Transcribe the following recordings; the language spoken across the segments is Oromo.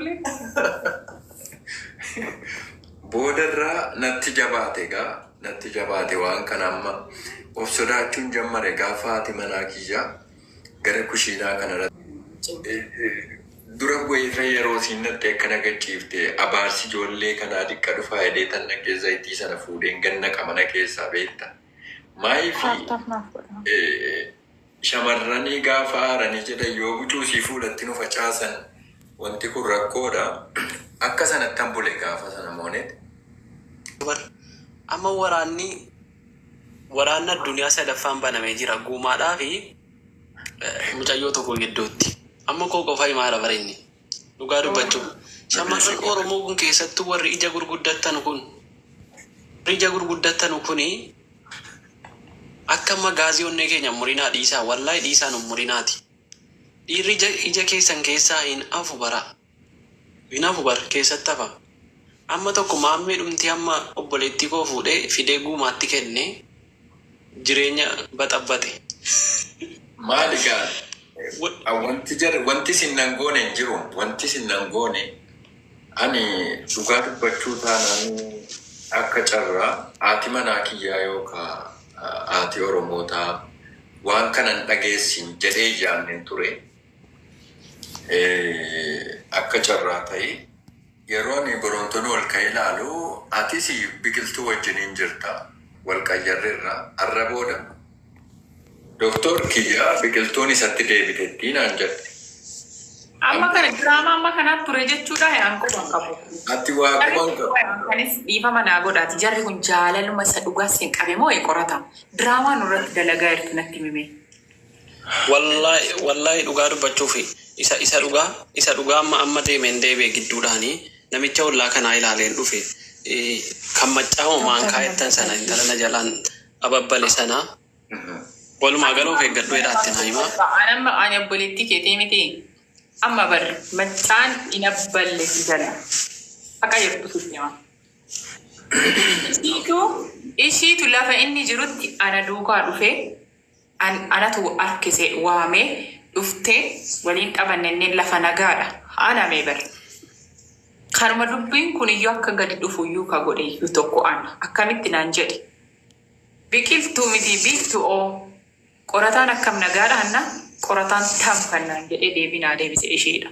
ijoollee. Boodarraa natti jabaate waan kana amma of sodaachuun jammare gaafa haati manaa kiyyaa gara kushiinaa kanarratti dura bu'eerra yeroo siin natti akkana gachiifte abaarsi ijoollee kanaa diqqa dhufaa jedhee tan naqee zayitii sana fuudheen ganna qamana keessaa beekta. Maayifi shamarranii gaafa haaranii jedhan yoo bucuusii fuulatti nu facaasan wanti kun rakkoodha. Akka sanatti hambule gaafa sana mooneeti. Amma waraanni addunyaa sadaffaan banamee jira guumaadhaa fi mucayyoo tokko gidduutti. Amma koo qofa himaadha bareedni. Dhugaa dubbachuun. Shamarran Oromoo kun keessattuu warri ija gurguddatan kuni akka amma gaazii onnee keenya murinaa dhiisaa wallaahi dhiisaan murinaati. Dhiirri ija keessan keessaa hin hafu bara. Hin hafu bara keessatti hafa. Amma tokko maammee dhumti amma obboleettii koo fuudhee fidee guumaatti kenne jireenya baxabbate. Maali gaal? Wanti sinnan goone hin jiru. Wanti sinnan goone ani dhugaa dubbachuu taanaan akka carraa haati manaa kiyyaa yookaan haati Oromootaa waan kanan dhageessin jedhee ijaanneen ture. Akka carraa ta'e yeroo ani Borontoon wal ka'ee ilaalu atis biqiltuu wajjiniin jirta wal qayyarreerra har'a booda Doktor kiyyaa biqiltuun isatti deebiteetti naan jedhe. Amma kana diraamaa amma kanaatti ture jechuudha yaan qoban qabu. Ati waa qoban qabu. Kanis dhiifama naa godhaati. Jarri kun jaalaluma isa dhugaa siin qabe moo qorata? Diraamaa nurratti dalagaa jirtu natti hime. Wallahi dhugaa dubbachuuf isa dhugaa amma deemeen deebee gidduudhaanii namicha ollaa kanaa ilaaleen dhufe kan maccaa maan kaayettan sana intala na jalaan ababbale sana walumaa galuu eeggadhu jedhaatti naa himaa. Ani obboleettii keetii miti. Amma bar maccaan ina balle jala. Akka jirtu sitti hima. Ishiitu lafa inni jirutti ana duukaa dhufee anatu harkisee waamee dhuftee waliin qabanneen lafa nagaadha. Aanamee bare. Kanuma dubbiin kun iyyuu akka gadi dhufu iyyuu ka godhe iyyuu tokko ana. Akkamitti naan jedhe. Biqiltuu miti biiftuu oo qorataan akkam nagaadha hanna qorataan tam kan naan jedhee deebinaa deebise isheedha.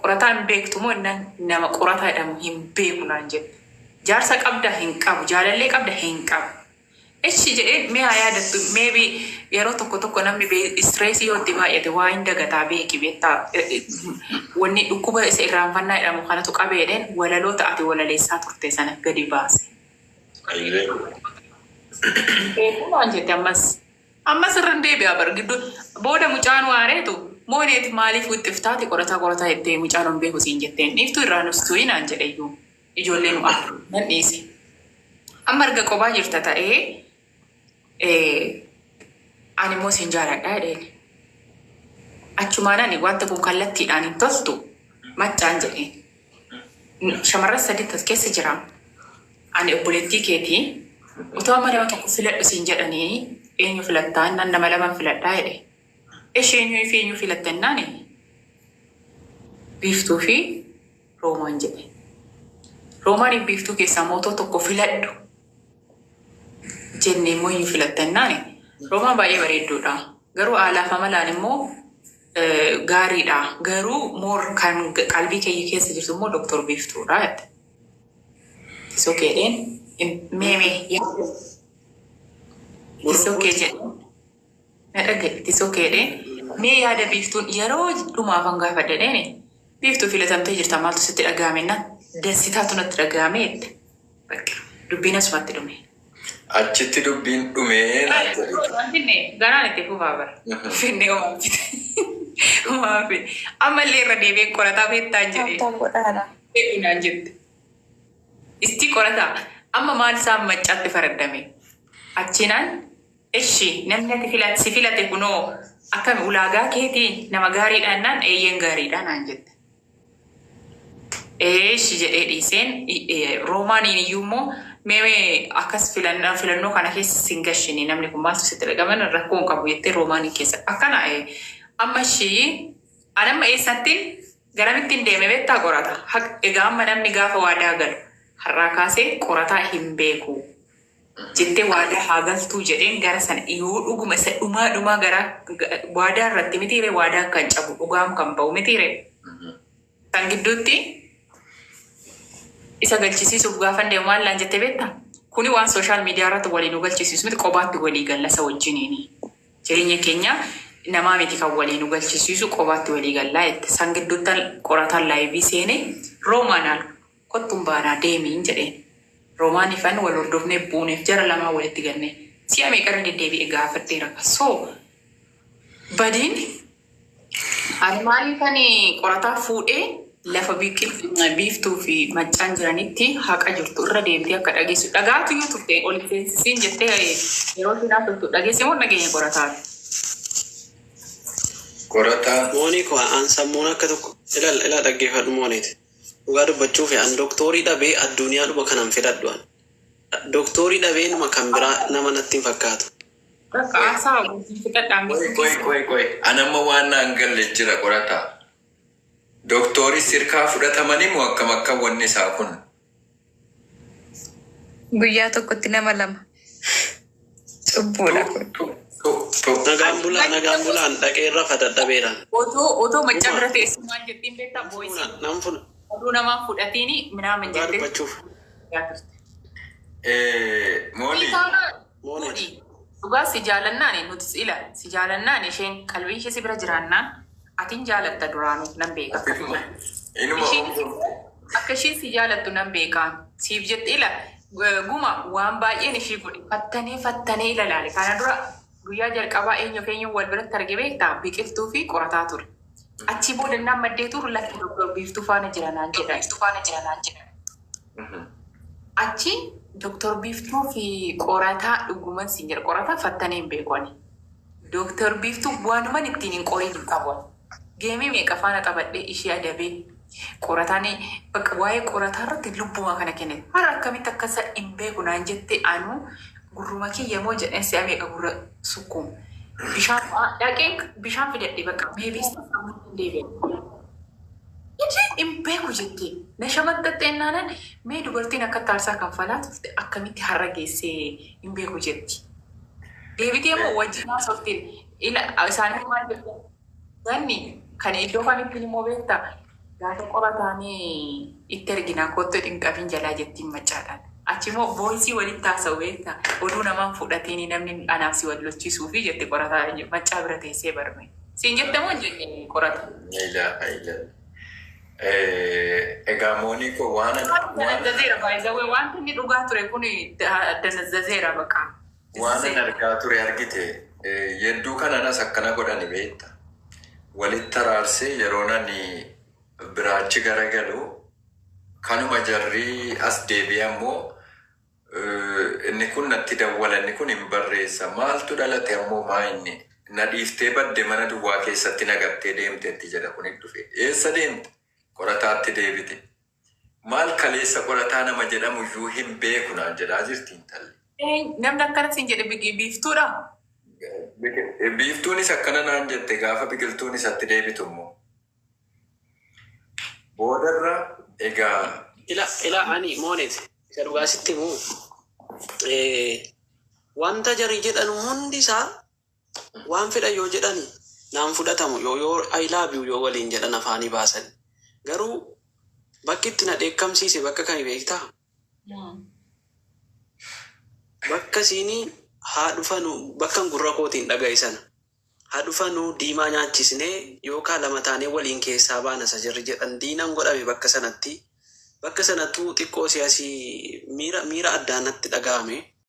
Qorataan beektu moo nama qorataa jedhamu hin beeku naan jedhe. Jaarsa qabda hin qabu jaalallee qabda hin qabu. Echi jedhee mee haa yaadattu meebi yeroo tokko namni stressii yoo itti baay'ate waa hin dagataa beeki beektaa wanni dhukkuba isa irraanfannaa jedhamu kanatu qabeedheen walaloo ta'ate walaleessaa turte sana gadi baase. Beekumaan jette ammas irra deebi'aa bargiddu booda mucaan waareetu mooneeti maaliif wixxiftaati qorataa jettee mucaan on beeku siin jetteen dhiiftuu irraa nustuu naan jedhe iyyuu ijoollee nu akka nan dhiise. Amma erga qophaa jirta ta'ee ani immoo siin jaaladhaa jedheen. Achumaan ani wanta kun kallattiidhaan hin toltu maccaan jedheen. Shamarran sadiitti as keessa jira. Ani obboleettii keetii utoo amma nama tokko filadhu siin jedhanii eenyu filattaa innaan nama lamaan filadhaa jedhe. Eenyu fi eenyu filattannaani biiftuu fi Roomaan jedhe. Roomaan biiftuu keessaa mootoo tokko filadhu jennee immoo eenyu filattannaani. Roomaan baay'ee bareedduudha. Garuu aalaaf amalaan immoo gaariidha. Garuu moor kan qalbii keenya keessa jirtu immoo Doktor Biiftuudha jette. Isoo keedheen meemee yaadu. Isoo kee jedhu. Na dhaggeetti isoo keedheen mee yaada biiftuun yeroo dhumaafan gaafa dhedheeni biiftuu filatamtee jirta maaltu sitti dhaga'ameenna dansitaatu natti dhaga'ame jette. Dubbiin asumatti dhume. Achitti dubbiin dhumee naan jedhu. Wantinne garaan itti fufaa bara. Finnee oomfite. Oomfite. Ammallee irra deebiin qorataa beektaan jedhee. Naan jette. Isti qorataa amma maal isaan maccaatti faraddame. Achinaan ishi namni ati si filate kunoo akkami ulaagaa keetii nama gaariidhaan naan eeyyeen gaariidhaan naan jette. Ishi jedhee dhiiseen Roomaaniin iyyuu immoo meemee akkas filannoo kana keessa sin gashini namni kun maaltu sitti dhagaman rakkoo qabu jettee Roomaanii keessa akkana amma ishii anamma eessatti Garamittiin deeme beektaa qorata. Egaa amma namni gaafa waadaa galu har'aa kaasee qorataa hin beeku. Jettee waadaa haa galtuu jedheen gara sana yoo dhuguma isa dhumaa gara waadaa irratti mitiire waadaa kan cabu dhugaam kan ba'u mitiire. Kan gidduutti isa galchisiisuuf gaafa deemu maallaan jettee beektaa? Kuni waan sooshaal miidiyaa irratti waliin nu galchisiisu miti qobaatti walii gallasa wajjiniini. Jireenya keenya namaa miti kan waliin nu galchisiisu qobaatti walii gallaa jette. San gidduutti qorataan laayivii seenee roomaanaan kottuun baanaa deemiin jedheen. Roomaan ifan wal hordofnee buuneef jara lamaa walitti ganne. Si'a meeqarra deddeebi'e gaafadheera. So badiin ani maaliifan qorataa fuudhee lafa biiftuu fi maccaan jiranitti haqa jirtu irra deemtee akka dhageessu. Dhagaatu yoo turte ol seensisiin jettee yeroo sinaa turtu dhageesse moo dhageenya qorataa? Qorataa. Moonii koo an sammuun akka tokko ilaa dhaggeeffadhu mooniiti. Dhugaa dubbachuu fi an doktoorii dhabee addunyaa dhuma kanan fedhadhu an. Doktoorii dhabee numa kan biraa nama natti hin fakkaatu. Haasaa wajjin fixadhaan Qoy. Anamma waan naan galle jira qorataa. Doktoorii sirkaa fudhatamanii moo akkam wanni isaa kun? Guyyaa tokkotti nama 2. Cubbuudha kun. Nagaan bulaan dhaqee irra fadadhabeeraan. Otoo maccaa bira teessu maal jettiin beektaa boo'isi. Nam funa. Oduu namaa fudhatini minaamin Dhugaa jettee. dubbachuuf. Moonii. Dhugaa si jaalannaani nuti si jaalannaan isheen qalbii ishee si bira jiraannaan atiin jaalatta duraanuu nan beeka. Akka isheen si jaalattu nan beekaa. Siif jettee guma waan baay'een ishee godhe fattanee ilaale. Kana dura guyyaa jalqabaa eenyu wal biratti arge beektaa biqiltuu fi qorataa ture. Achi booda naan maddee turu lakki doktor biiftuu faana jiranaan jedhan. Achi doktor biiftuu fi qorataa dhuguman siin jedha. Qorataa fattanee hin beekoni. Doktor biiftuu waanuman ittiin hin qorii hin qaban. Geemii meeqa faana qabadhee ishee adabee qorataan bakka waa'ee qorataa irratti lubbuma kana kenne. Hara akkamitti akkasa hin beeku naan jette anu gurruma kiyya moo jedhan si'a meeqa gurra sukkuum. Bishaan fidadhe bakka meebiis deebi'e. Hin beeku jettee na shamattatte ennaanan mee dubartiin akka taarsaa kanfalaa turte akkamitti har'a geessee hin beeku jetti. Deebitee moo wajjinaa softiin isaanii maal jedhu ganni kan iddoo kamittiin immoo beektaa gaafa qorataanii itti erginaa kottu dhinqabiin jalaa jettiin maccaadhaan. Achi immoo booyisii walitti taasa'u beektaa oduu namaan fudhateen namni anaaf si wallolchiisuu fi jette qorataa maccaa bira teessee barme. Siin jette moo jette qorata? Egaa moonii koo waan danazzazeera baay'ee wanti inni dhugaa ture kun danazzazeera baqa. Waan argaa ture argite yedduu kananas akkana godhani beekta. Walitti araarsee yeroo nani biraachi garagalu kanuma jarrii as deebi'e ammoo inni kun natti dawwala inni kun hin barreessa maaltu dhalate ammoo maa inni na dhiiftee badde mana duwwaa keessatti nagattee deemteetti jedha kun dhufe eessa deemte qorataatti deebite maal kaleessa qorataa nama jedhamu iyyuu hin beeku naan jedhaa jirti intalli. Namni akkana siin jedhe biiftuudha. Biiftuunis akkana naan jette gaafa biqiltuun isatti deebitu immoo. Boodarra egaa. Ila ani mooneeti isa dhugaa sitti immoo wanta jarii jedhan hundi isaa waan fedha yoo jedhani naan fudhatamu yoo I love you yoo waliin jedhan afaanii baasan garuu bakki itti na dheekkamsiise bakka kami beektaa? Bakka siinii haa dhufanu bakka gurra kootiin dhaga'isan haa dhufanu diimaa nyaachisnee yookaan lama taanee waliin keessaa baana isa jirri jedhan diinan godhame bakka sanattuu xiqqoo siyaasii miira addaanatti dhaga'ame